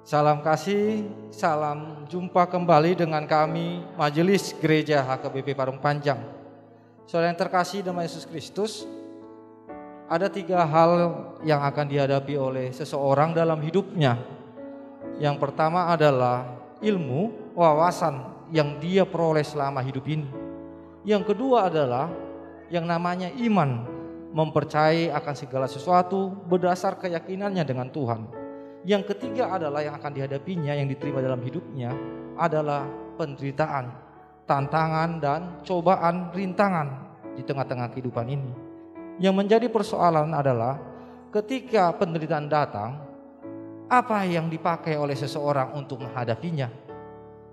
Salam kasih, salam jumpa kembali dengan kami Majelis Gereja HKBP Parung Panjang. Saudara yang terkasih dalam Yesus Kristus, ada 3 hal yang akan dihadapi oleh seseorang dalam hidupnya. Yang pertama adalah ilmu, wawasan yang dia peroleh selama hidup ini. Yang kedua adalah yang namanya iman, mempercayai akan segala sesuatu berdasar keyakinannya dengan Tuhan. Yang ketiga adalah yang akan dihadapinya, yang diterima dalam hidupnya adalah penderitaan, tantangan dan cobaan, rintangan di tengah-tengah kehidupan ini. Yang menjadi persoalan adalah ketika penderitaan datang, apa yang dipakai oleh seseorang untuk menghadapinya.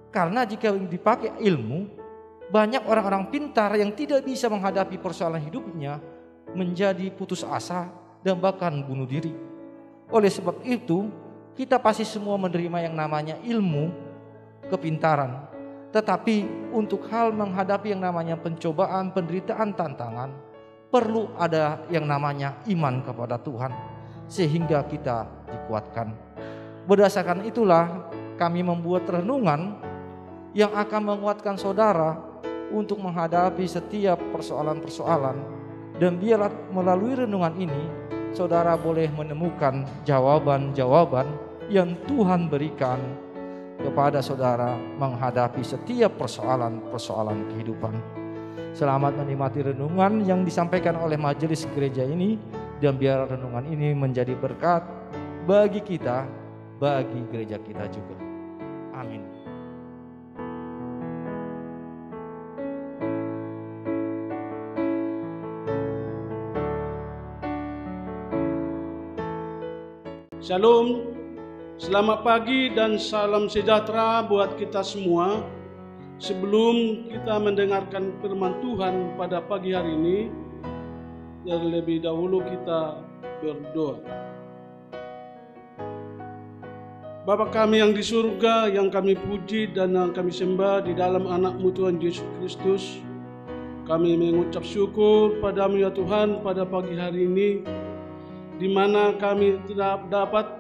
Karena jika dipakai ilmu, banyak orang-orang pintar yang tidak bisa menghadapi persoalan hidupnya menjadi putus asa dan bahkan bunuh diri. Oleh sebab itu, kita pasti semua menerima yang namanya ilmu, kepintaran. Tetapi untuk hal menghadapi yang namanya pencobaan, penderitaan, tantangan, perlu ada yang namanya iman kepada Tuhan, sehingga kita dikuatkan. Berdasarkan itulah kami membuat renungan yang akan menguatkan saudara untuk menghadapi setiap persoalan-persoalan. Dan biarlah melalui renungan ini saudara boleh menemukan jawaban-jawaban yang Tuhan berikan kepada saudara menghadapi setiap persoalan-persoalan kehidupan. Selamat menikmati renungan yang disampaikan oleh majelis gereja ini, dan biar renungan ini menjadi berkat bagi kita, bagi gereja kita juga. Amin. Shalom, selamat pagi dan salam sejahtera buat kita semua. Sebelum kita mendengarkan firman Tuhan pada pagi hari ini, terlebih dahulu kita berdoa. Bapa kami yang di surga, yang kami puji dan yang kami sembah di dalam anak-Mu Tuhan Yesus Kristus, kami mengucap syukur padamu ya Tuhan pada pagi hari ini, di mana kami dapat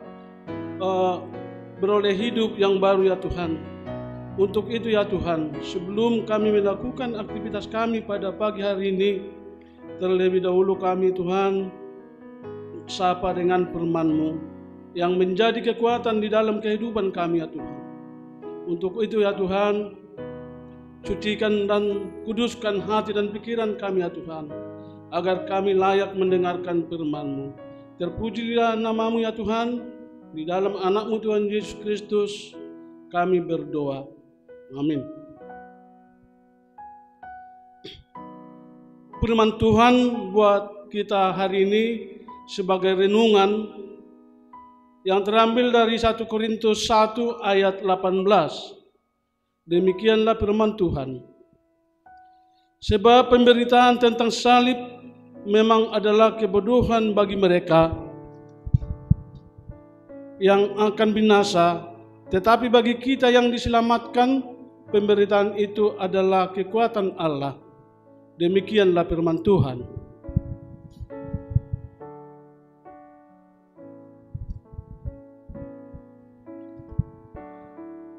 beroleh hidup yang baru ya Tuhan. Untuk itu ya Tuhan, sebelum kami melakukan aktivitas kami pada pagi hari ini, terlebih dahulu kami Tuhan sapa dengan firman-Mu yang menjadi kekuatan di dalam kehidupan kami ya Tuhan. Untuk itu ya Tuhan, sucikan dan kuduskan hati dan pikiran kami ya Tuhan, agar kami layak mendengarkan firman-Mu. Terpujilah nama-Mu ya Tuhan, di dalam anak-Mu Tuhan Yesus Kristus kami berdoa. Amin. Firman Tuhan buat kita hari ini sebagai renungan yang terambil dari 1 Korintus 1 ayat 18. Demikianlah firman Tuhan. Sebab pemberitaan tentang salib memang adalah kebodohan bagi mereka yang akan binasa, tetapi bagi kita yang diselamatkan, pemberitaan itu adalah kekuatan Allah. Demikianlah firman Tuhan.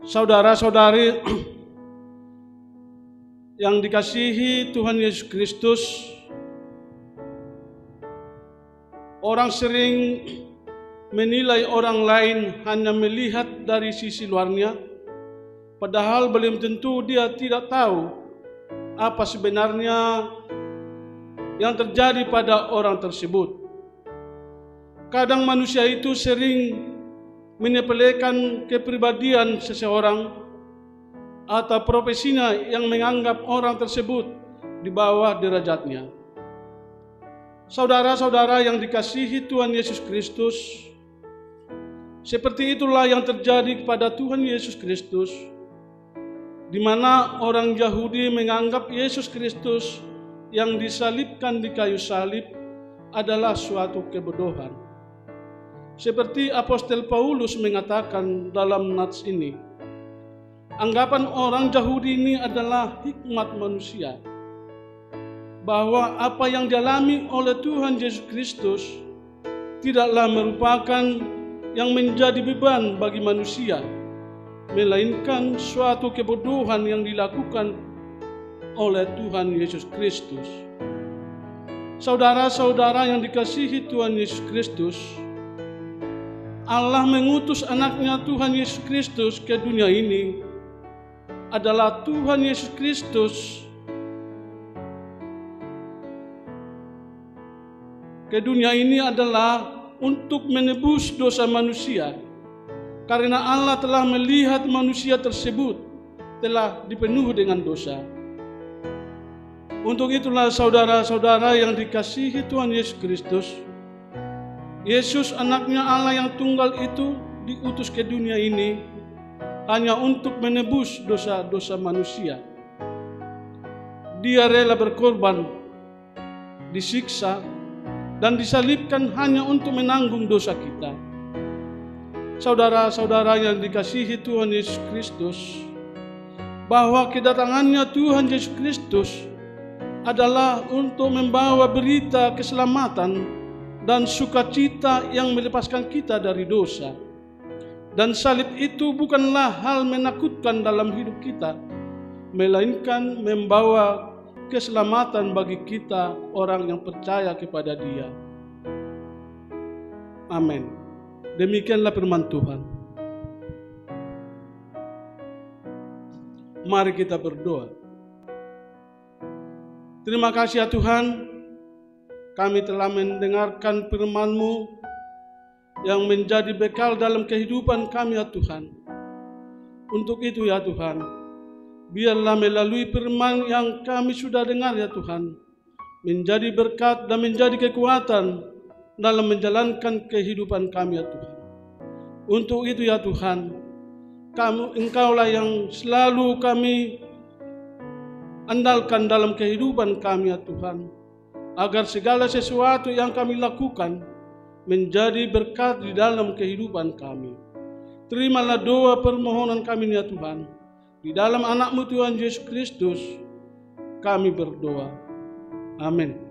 Saudara-saudari yang dikasihi Tuhan Yesus Kristus, orang sering menilai orang lain hanya melihat dari sisi luarnya, padahal belum tentu dia tidak tahu apa sebenarnya yang terjadi pada orang tersebut. Kadang manusia itu sering menyepelekan kepribadian seseorang atau profesinya yang menganggap orang tersebut di bawah derajatnya. Saudara-saudara yang dikasihi Tuhan Yesus Kristus, seperti itulah yang terjadi kepada Tuhan Yesus Kristus, di mana orang Yahudi menganggap Yesus Kristus yang disalibkan di kayu salib adalah suatu kebodohan. Seperti Apostel Paulus mengatakan dalam nats ini, anggapan orang Yahudi ini adalah hikmat manusia, bahwa apa yang dialami oleh Tuhan Yesus Kristus tidaklah merupakan yang menjadi beban bagi manusia, melainkan suatu kebodohan yang dilakukan oleh Tuhan Yesus Kristus. Saudara-saudara yang dikasihi Tuhan Yesus Kristus, Allah mengutus anaknya Tuhan Yesus Kristus ke dunia ini adalah Tuhan Yesus Kristus ke dunia ini adalah untuk menebus dosa manusia, karena Allah telah melihat manusia tersebut telah dipenuhi dengan dosa. Untuk itulah saudara-saudara yang dikasihi Tuhan Yesus Kristus, Yesus anaknya Allah yang tunggal itu diutus ke dunia ini hanya untuk menebus dosa-dosa manusia. Dia rela berkorban, disiksa, dan disalibkan hanya untuk menanggung dosa kita. Saudara-saudara yang dikasihi Tuhan Yesus Kristus, bahwa kedatangannya Tuhan Yesus Kristus adalah untuk membawa berita keselamatan dan sukacita yang melepaskan kita dari dosa. Dan salib itu bukanlah hal menakutkan dalam hidup kita, melainkan membawa keselamatan bagi kita orang yang percaya kepada Dia. Amin. Demikianlah firman Tuhan. Mari kita berdoa. Terima kasih ya Tuhan, kami telah mendengarkan firman-Mu yang menjadi bekal dalam kehidupan kami ya Tuhan. Untuk itu ya Tuhan, biarlah melalui firman yang kami sudah dengar ya Tuhan, menjadi berkat dan menjadi kekuatan dalam menjalankan kehidupan kami ya Tuhan. Untuk itu ya Tuhan, Engkaulah yang selalu kami andalkan dalam kehidupan kami ya Tuhan, agar segala sesuatu yang kami lakukan menjadi berkat di dalam kehidupan kami. Terimalah doa permohonan kami ya Tuhan. Di dalam anak-Mu Tuhan Yesus Kristus kami berdoa. Amin.